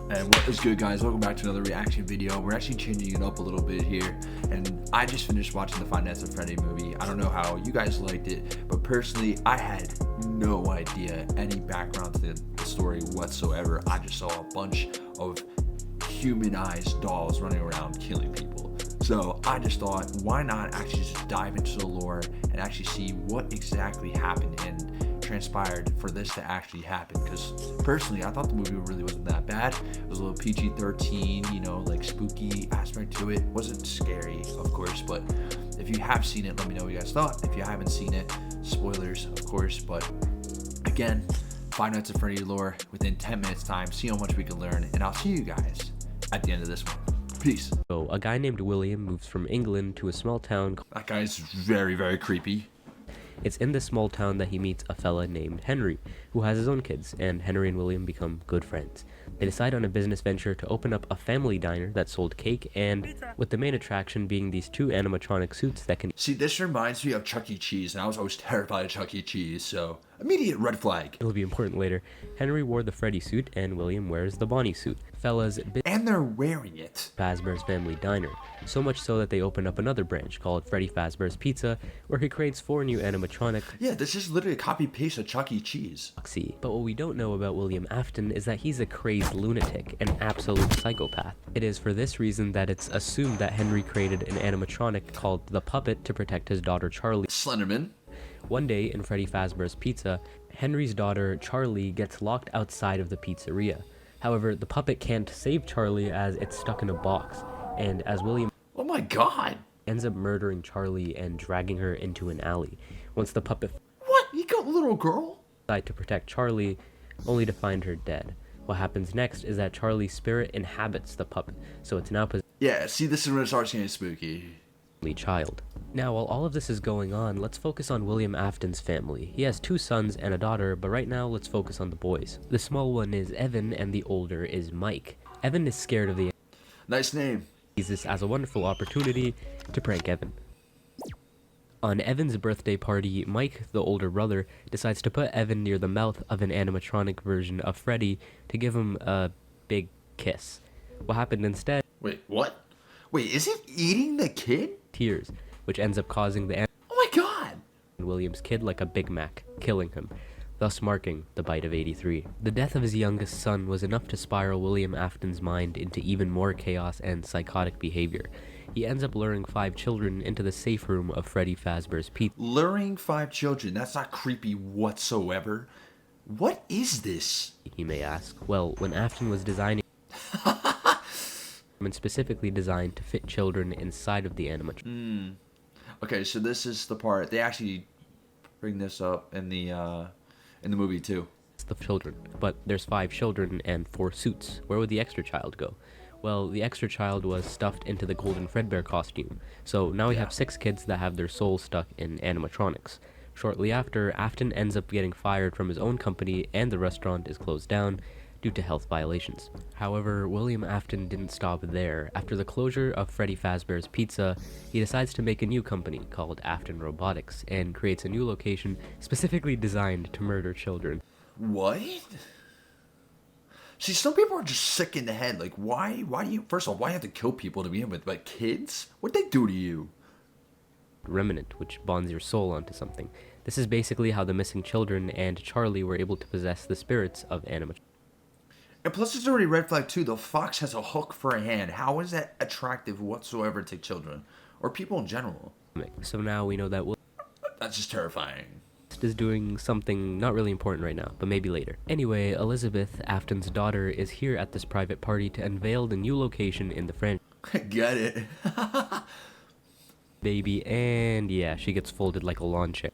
And what is good, guys? Welcome back to another reaction video. We're actually changing it up a little bit here, and I just finished watching the Five Nights at Freddy movie. I don't know how you guys liked it, but personally I had no idea any background to the story whatsoever. I just saw a bunch of humanized dolls running around killing people. So I just thought, why not actually just dive into the lore and actually see what exactly happened and transpired for this to actually happen. Because personally I thought the movie really wasn't that bad. It was a little PG-13, you know, like spooky aspect to it. Wasn't scary, of course, but if you have seen it, let me know what you guys thought. If you haven't seen it, spoilers of course, but again, Five Nights at Freddy lore within 10 minutes time. See how much we can learn, and I'll see you guys at the end of this one. Peace. So, a guy named William moves from England to a small town. That guy's very, very creepy. It's in this small town that he meets a fella named Henry, who has his own kids, and Henry and William become good friends. They decide on a business venture to open up a family diner that sold cake, and with the main attraction being these two animatronic suits that can... See, this reminds me of Chuck E. Cheese, and I was always terrified of Chuck E. Cheese, so immediate red flag. It'll be important later. Henry wore the Freddy suit, and William wears the Bonnie suit. Fellas, and they're wearing it. Fazbear's Family Diner, so much so that they open up another branch called Freddy Fazbear's Pizza, where he creates 4 new animatronic... Yeah, this is literally a copy-paste of Chuck E. Cheese. But what we don't know about William Afton is that he's a crazed lunatic, an absolute psychopath. It is for this reason that it's assumed that Henry created an animatronic called the Puppet to protect his daughter Charlie. Slenderman. One day in Freddy Fazbear's Pizza, Henry's daughter Charlie gets locked outside of the pizzeria. However, the puppet can't save Charlie as it's stuck in a box, and as William Oh my god! ends up murdering Charlie and dragging her into an alley. Once the puppet What? You got a little girl? decide to protect Charlie, only to find her dead. What happens next is that Charlie's spirit inhabits the puppet, so it's now possessed. Yeah, see, this is when it starts getting spooky. Child. Now, while all of this is going on, let's focus on William Afton's family. He has 2 sons and a daughter, but right now let's focus on the boys. The small one is Evan and the older is Mike. Evan is scared of the... Nice name. Sees this as a wonderful opportunity to prank Evan. On Evan's birthday party, Mike, the older brother, decides to put Evan near the mouth of an animatronic version of Freddy to give him a big kiss. What happened instead? Wait, what? Wait, is it eating the kid? Tears, which ends up causing the Oh my god! William's kid like a Big Mac, killing him, thus marking the bite of 83. The death of his youngest son was enough to spiral William Afton's mind into even more chaos and psychotic behavior. He ends up luring 5 children into the safe room of Freddy Fazbear's Pizza. Luring 5 children? That's not creepy whatsoever. What is this? You may ask. Well, when Afton was designing and specifically designed to fit children inside of the animatronic. Okay, so this is the part they actually bring this up in the movie too. It's the children, but there's 5 children and 4 suits. Where would the extra child go? Well, the extra child was stuffed into the Golden Fredbear costume. So now we have 6 kids that have their souls stuck in animatronics. Shortly after, Afton ends up getting fired from his own company and the restaurant is closed down due to health violations. However, William Afton didn't stop there. After the closure of Freddy Fazbear's Pizza, he decides to make a new company called Afton Robotics and creates a new location specifically designed to murder children. What? See, some people are just sick in the head. Like, why do you, first of all, why you have to kill people to begin with? Like, kids? What'd they do to you? Remnant, which bonds your soul onto something. This is basically how the missing children and Charlie were able to possess the spirits of animatronics. And plus, it's already red flag too. The fox has a hook for a hand. How is that attractive whatsoever to children or people in general? So now we know that That's just terrifying. is doing something not really important right now, but maybe later. Anyway, Elizabeth, Afton's daughter, is here at this private party to unveil the new location in the franchise. Get it? Baby, and yeah, she gets folded like a lawn chair.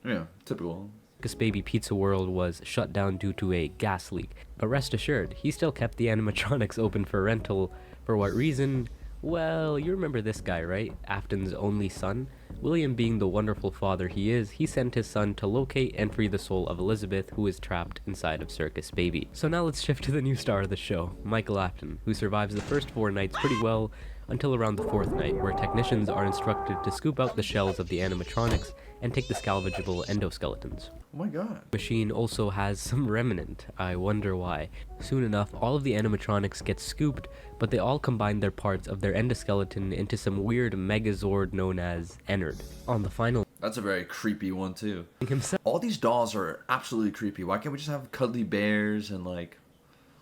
Yeah, typical. This Baby Pizza World was shut down due to a gas leak, but rest assured, he still kept the animatronics open for rental. For what reason? Well, you remember this guy, right? Afton's only son? William, being the wonderful father he is, he sent his son to locate and free the soul of Elizabeth, who is trapped inside of Circus Baby. So now let's shift to the new star of the show, Michael Afton, who survives the first 4 nights pretty well until around the 4th night, where technicians are instructed to scoop out the shells of the animatronics and take the salvageable endoskeletons. Oh my god. Machine also has some remnant. I wonder why. Soon enough, all of the animatronics get scooped, but they all combine their parts of their endoskeleton into some weird megazord known as Ennard. On the final, That's a very creepy one too. himself All these dolls are absolutely creepy. Why can't we just have cuddly bears and like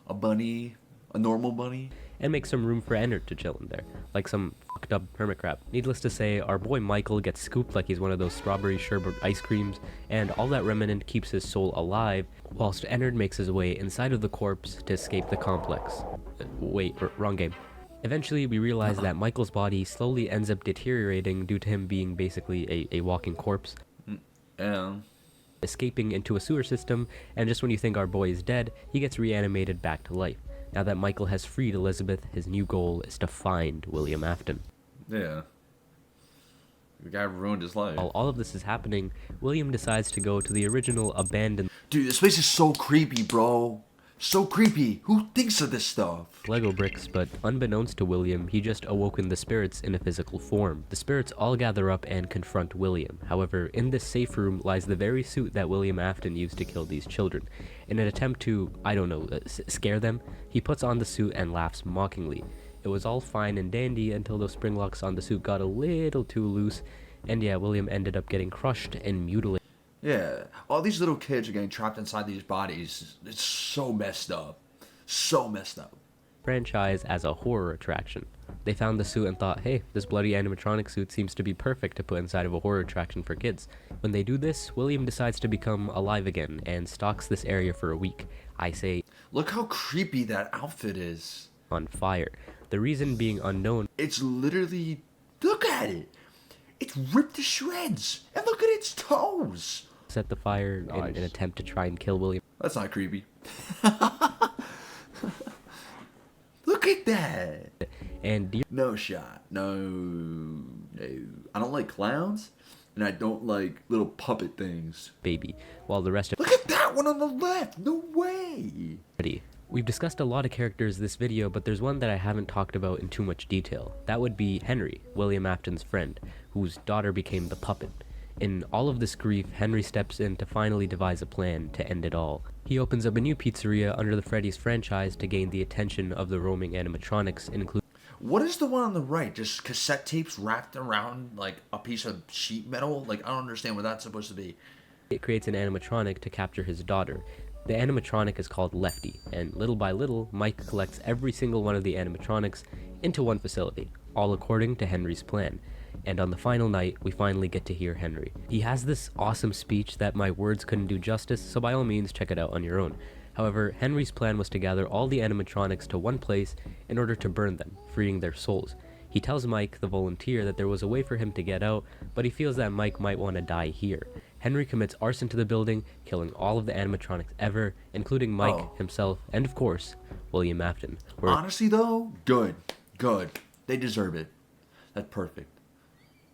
a bunny, a normal bunny? and make some room for Ennard to chill in there, like some fucked up hermit crab. Needless to say, our boy Michael gets scooped like he's one of those strawberry sherbet ice creams, and all that remnant keeps his soul alive, whilst Ennard makes his way inside of the corpse to escape the complex. Wrong game. Eventually, we realize that Michael's body slowly ends up deteriorating due to him being basically a walking corpse, Yeah. escaping into a sewer system, and just when you think our boy is dead, he gets reanimated back to life. Now that Michael has freed Elizabeth, his new goal is to find William Afton. Yeah. The guy ruined his life. While all of this is happening, William decides to go to the original abandoned Dude, this place is so creepy, bro. So creepy. Who thinks of this stuff? Lego bricks, but unbeknownst to William, he just awoken the spirits in a physical form. The spirits all gather up and confront William. However, in this safe room lies the very suit that William Afton used to kill these children. In an attempt to, scare them, he puts on the suit and laughs mockingly. It was all fine and dandy until those spring locks on the suit got a little too loose, and yeah, William ended up getting crushed and mutilated. Yeah. All these little kids are getting trapped inside these bodies. It's so messed up. So messed up. Franchise as a horror attraction. They found the suit and thought, hey, this bloody animatronic suit seems to be perfect to put inside of a horror attraction for kids. When they do this, William decides to become alive again and stalks this area for a week. I say, Look how creepy that outfit is. on fire. The reason being unknown. It's literally... Look at it. It's ripped to shreds. And look at its toes. Set the fire in Nice. an attempt to try and kill William. That's not creepy. Look at that. And No shot. No. No. I don't like clowns. And I don't like little puppet things. baby, while the rest of Look at that one on the left. No way. Freddy. We've discussed a lot of characters this video, but there's one that I haven't talked about in too much detail. That would be Henry, William Afton's friend, whose daughter became the puppet. In all of this grief, Henry steps in to finally devise a plan to end it all. He opens up a new pizzeria under the Freddy's franchise to gain the attention of the roaming animatronics, including What is the one on the right? Just cassette tapes wrapped around like a piece of sheet metal? Like, I don't understand what that's supposed to be. it creates an animatronic to capture his daughter. The animatronic is called Lefty, and little by little, Mike collects every single one of the animatronics into one facility, all according to Henry's plan. And on the final night, we finally get to hear Henry. He has this awesome speech that my words couldn't do justice, so by all means check it out on your own. However, Henry's plan was to gather all the animatronics to one place in order to burn them, freeing their souls. He tells Mike, the volunteer, that there was a way for him to get out, but he feels that Mike might want to die here. Henry commits arson to the building, killing all of the animatronics ever, including Mike, himself, and of course, William Afton. Honestly, though, good. Good. They deserve it. That's perfect.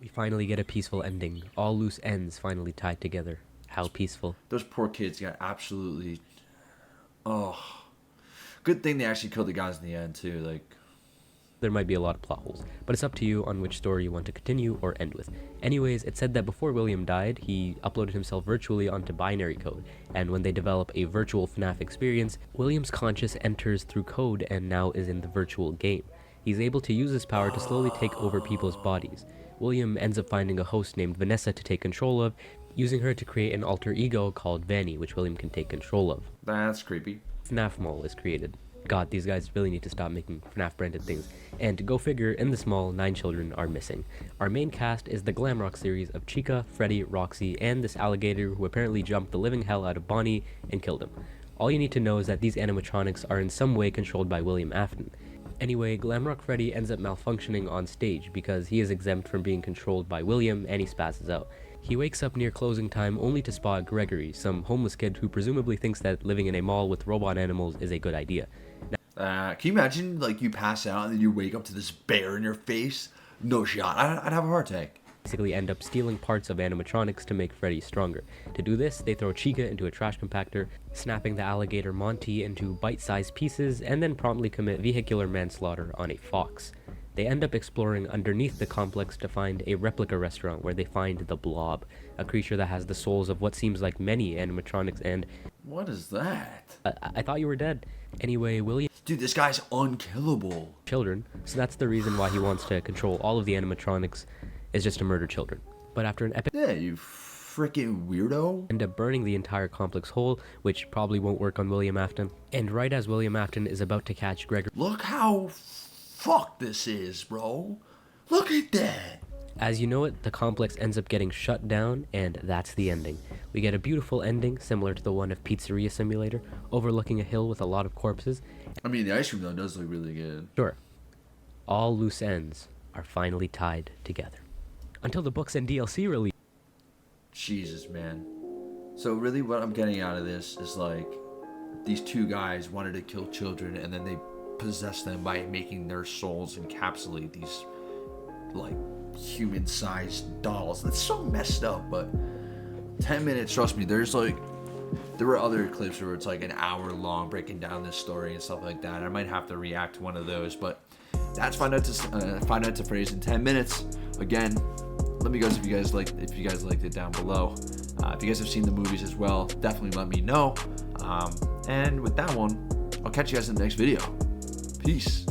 We finally get a peaceful ending, all loose ends finally tied together. How peaceful. Those poor kids got absolutely... Oh. Good thing they actually killed the guys in the end, too. Like... There might be a lot of plot holes, but it's up to you on which story you want to continue or end with. Anyways, it said that before William died, he uploaded himself virtually onto binary code, and when they develop a virtual FNAF experience, William's conscious enters through code and now is in the virtual game. He's able to use his power to slowly take over people's bodies. William ends up finding a host named Vanessa to take control of, using her to create an alter ego called Vanny, which William can take control of. That's creepy. FNAF Mall is created. God, these guys really need to stop making FNAF branded things. And go figure, in this mall, 9 children are missing. Our main cast is the glam rock series of Chica, Freddy, Roxy, and this alligator who apparently jumped the living hell out of Bonnie and killed him. All you need to know is that these animatronics are in some way controlled by William Afton. Anyway, Glamrock Freddy ends up malfunctioning on stage because he is exempt from being controlled by William and he spazzes out. He wakes up near closing time only to spot Gregory, some homeless kid who presumably thinks that living in a mall with robot animals is a good idea. Can you imagine, like, you pass out and then you wake up to this bear in your face? No shot. I'd have a heart attack. basically end up stealing parts of animatronics to make Freddy stronger. To do this, they throw Chica into a trash compactor, snapping the alligator Monty into bite-sized pieces, and then promptly commit vehicular manslaughter on a fox. They end up exploring underneath the complex to find a replica restaurant where they find the Blob, a creature that has the souls of what seems like many animatronics, and... What is that? I thought you were dead. Anyway, William... Dude, this guy's unkillable. Children, so that's the reason why he wants to control all of the animatronics, is just to murder children. But after an epic... Yeah, you freaking weirdo. End up burning the entire complex whole, which probably won't work on William Afton. And right as William Afton is about to catch Gregory... Look how fucked this is, bro. Look at that. As you know it, the complex ends up getting shut down, and that's the ending. We get a beautiful ending, similar to the one of Pizzeria Simulator, overlooking a hill with a lot of corpses. I mean, the ice cream, though, does look really good. Sure. All loose ends are finally tied together. Until the books and DLC release. Jesus, man. So really what I'm getting out of this is like these two guys wanted to kill children and then they possessed them by making their souls encapsulate these like human-sized dolls. That's so messed up, but 10 minutes, trust me, there were other clips where it's like an hour long breaking down this story and stuff like that. I might have to react to one of those, but that's Find Out to Phrase in 10 minutes. Again, let me know if you guys liked it down below. If you guys have seen the movies as well, definitely let me know. And with that one, I'll catch you guys in the next video. Peace.